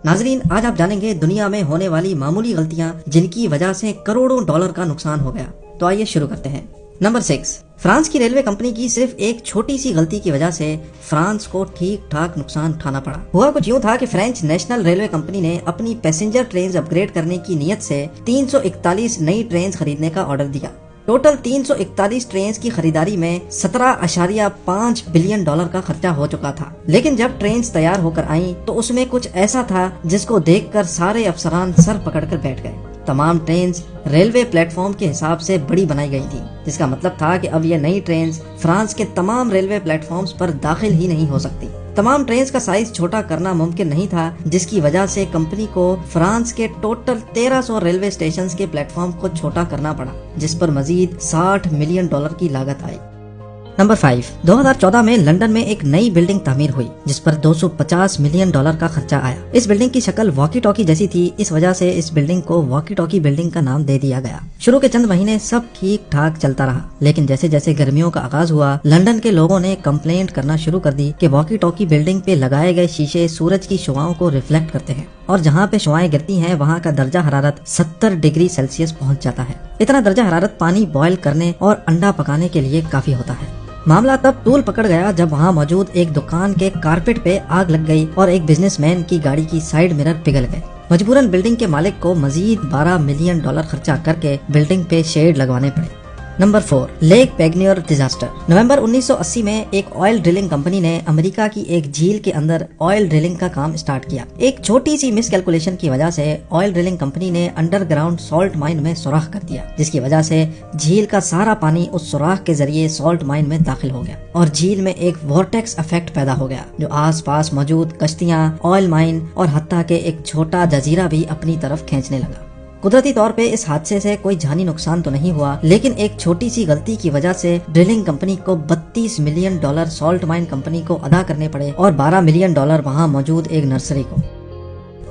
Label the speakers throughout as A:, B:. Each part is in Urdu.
A: ناظرین، آج آپ جانیں گے دنیا میں ہونے والی معمولی غلطیاں جن کی وجہ سے کروڑوں ڈالر کا نقصان ہو گیا۔ تو آئیے شروع کرتے ہیں۔ نمبر 6، فرانس کی ریلوے کمپنی کی صرف ایک چھوٹی سی غلطی کی وجہ سے فرانس کو ٹھیک ٹھاک نقصان اٹھانا پڑا۔ ہوا کچھ یوں تھا کہ فرینچ نیشنل ریلوے کمپنی نے اپنی پیسنجر ٹرینز اپ گریڈ کرنے کی نیت سے 341 نئی ٹرینز خریدنے کا آرڈر دیا۔ ٹوٹل 341 ٹرینز کی خریداری میں 17.5 بلین ڈالر کا خرچہ ہو چکا تھا، لیکن جب ٹرینز تیار ہو کر آئیں تو اس میں کچھ ایسا تھا جس کو دیکھ کر سارے افسران سر پکڑ کر بیٹھ گئے۔ تمام ٹرینز ریلوے پلیٹ فارم کے حساب سے بڑی بنائی گئی تھی، جس کا مطلب تھا کہ اب یہ نئی ٹرینز فرانس کے تمام ریلوے پلیٹ فارمز پر داخل ہی نہیں ہو سکتی۔ تمام ٹرینز کا سائز چھوٹا کرنا ممکن نہیں تھا، جس کی وجہ سے کمپنی کو فرانس کے ٹوٹل 1300 ریلوے اسٹیشنز کے پلیٹ فارم کو چھوٹا کرنا پڑا، جس پر مزید 60 ملین ڈالر کی لاگت آئی۔ نمبر 5، 2014 میں لندن میں ایک نئی بلڈنگ تعمیر ہوئی جس پر 250 ملین ڈالر کا خرچہ آیا۔ اس بلڈنگ کی شکل واکی ٹاکی جیسی تھی، اس وجہ سے اس بلڈنگ کو واکی ٹاکی بلڈنگ کا نام دے دیا گیا۔ شروع کے چند مہینے سب ٹھیک ٹھاک چلتا رہا، لیکن جیسے جیسے گرمیوں کا آغاز ہوا، لندن کے لوگوں نے کمپلینٹ کرنا شروع کر دی کہ واکی ٹاکی بلڈنگ پہ لگائے گئے شیشے سورج کی شعاؤں کو ریفلیکٹ کرتے ہیں، اور جہاں پہ شعائیں گرتی ہیں وہاں کا درجہ حرارت 70 ڈگری سیلسیس پہنچ جاتا ہے۔ اتنا درجہ حرارت پانی بوائل کرنے اور انڈا پکانے کے لیے کافی ہوتا ہے۔ معاملہ تب طول پکڑ گیا جب وہاں موجود ایک دکان کے کارپیٹ پہ آگ لگ گئی اور ایک بزنس مین کی گاڑی کی سائیڈ مرر پگھل گئے۔ مجبوراً بلڈنگ کے مالک کو مزید 12 ملین ڈالر خرچہ کر کے بلڈنگ پہ شیڈ لگوانے پڑے۔ Number 4، lake Peigneur disaster. November 1980 میں ایک آئل ڈرلنگ کمپنی نے امریکہ کی ایک جھیل کے اندر آئل ڈرلنگ کا کام سٹارٹ کیا۔ ایک چھوٹی سی مس کیلکولیشن کی وجہ سے آئل ڈرلنگ کمپنی نے انڈر گراؤنڈ سالٹ مائن میں سوراخ کر دیا، جس کی وجہ سے جھیل کا سارا پانی اس سوراخ کے ذریعے سالٹ مائن میں داخل ہو گیا اور جھیل میں ایک وارٹیکس افیکٹ پیدا ہو گیا، جو آس پاس موجود کشتیاں، آئل مائن اور حتیٰ کہ ایک چھوٹا جزیرہ بھی اپنی طرف کھینچنے لگا۔ قدرتی طور پہ اس حادثے سے کوئی جانی نقصان تو نہیں ہوا، لیکن ایک چھوٹی سی غلطی کی وجہ سے ڈرلنگ کمپنی کو 32 million dollar salt mine company کو ادا کرنے پڑے اور 12 ملین ڈالر وہاں موجود ایک نرسری کو۔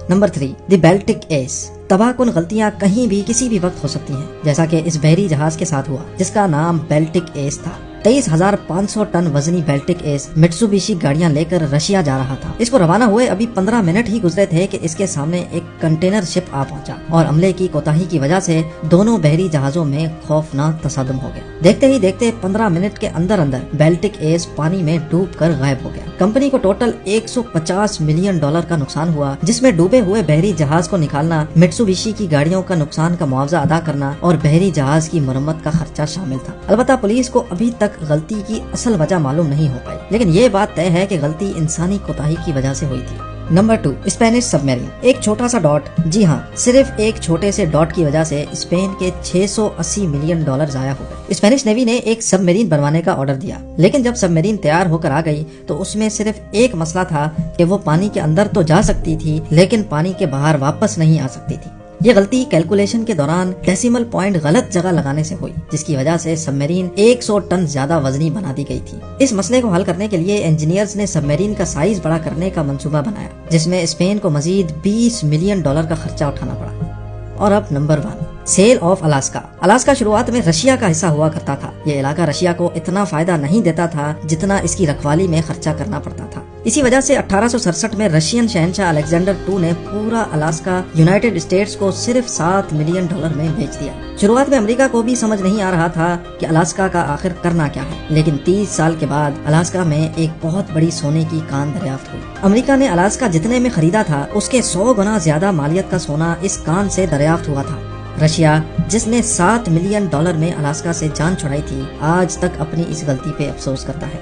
A: نمبر 3، دی بیلٹک ایس۔ تباہ کن غلطیاں کہیں بھی کسی بھی وقت ہو سکتی ہیں، جیسا کہ اس بحری جہاز کے ساتھ ہوا جس کا نام بیلٹک ایس تھا۔ 23,500 ٹن وزنی بیلٹک ایس مٹسوبیشی گاڑیاں لے کر رشیا جا رہا تھا۔ اس کو روانہ ہوئے ابھی 15 منٹ ہی گزرے تھے کہ اس کے سامنے ایک کنٹینر شپ آ پہنچا اور عملے کی کوتاہی کی وجہ سے دونوں بحری جہازوں میں خوفناک تصادم ہو گیا۔ دیکھتے ہی دیکھتے 15 منٹ کے اندر اندر بیلٹک ایس پانی میں ڈوب کر غائب ہو گیا۔ کمپنی کو ٹوٹل 150 ملین ڈالر کا نقصان ہوا، جس میں ڈوبے ہوئے بحری جہاز کو نکالنا، مٹسوبیشی کی گاڑیوں کا نقصان کا معاوضہ ادا کرنا اور بحری جہاز کی مرمت کا خرچہ شامل تھا۔ البتہ پولیس کو ابھی تک غلطی کی اصل وجہ معلوم نہیں ہو پائی، لیکن یہ بات طے ہے کہ غلطی انسانی کوتاہی کی وجہ سے ہوئی تھی۔ نمبر 2، اسپینش سب میرین۔ ایک چھوٹا سا ڈاٹ، جی ہاں، صرف ایک چھوٹے سے ڈاٹ کی وجہ سے اسپین کے 680 ملین ڈالر ضائع ہو گئے۔ اسپینش نیوی نے ایک سب میرین بنوانے کا آرڈر دیا، لیکن جب سب میرین تیار ہو کر آ گئی تو اس میں صرف ایک مسئلہ تھا کہ وہ پانی کے اندر تو جا سکتی تھی لیکن پانی کے باہر واپس نہیں آ سکتی تھی۔ یہ غلطی کیلکولیشن کے دوران ڈیسیمل پوائنٹ غلط جگہ لگانے سے ہوئی، جس کی وجہ سے سب میرین 100 ٹن زیادہ وزنی بنا دی گئی تھی۔ اس مسئلے کو حل کرنے کے لیے انجینئرز نے سب میرین کا سائز بڑا کرنے کا منصوبہ بنایا، جس میں اسپین کو مزید 20 ملین ڈالر کا خرچہ اٹھانا پڑا۔ اور اب نمبر 1، سیل آف الاسکا۔ الاسکا شروعات میں رشیا کا حصہ ہوا کرتا تھا۔ یہ علاقہ رشیا کو اتنا فائدہ نہیں دیتا تھا جتنا اس کی رکھوالی میں خرچہ کرنا پڑتا تھا۔ اسی وجہ سے 1867 میں رشین شہنشاہ الیگزینڈر II نے پورا الاسکا یونائیٹڈ اسٹیٹس کو صرف 7 ملین ڈالر میں بیچ دیا۔ شروعات میں امریکہ کو بھی سمجھ نہیں آ رہا تھا کہ الاسکا کا آخر کرنا کیا ہے، لیکن 30 سال کے بعد الاسکا میں ایک بہت بڑی سونے کی کان دریافت ہوئی۔ امریکہ نے الاسکا جتنے میں خریدا تھا اس کے 100 گنا زیادہ مالیت کا سونا اس کان سے دریافت ہوا تھا۔ رشیا، جس نے 7 ملین ڈالر میں الاسکا سے جان چھڑائی تھی، آج تک اپنی اس غلطی پہ افسوس کرتا ہے۔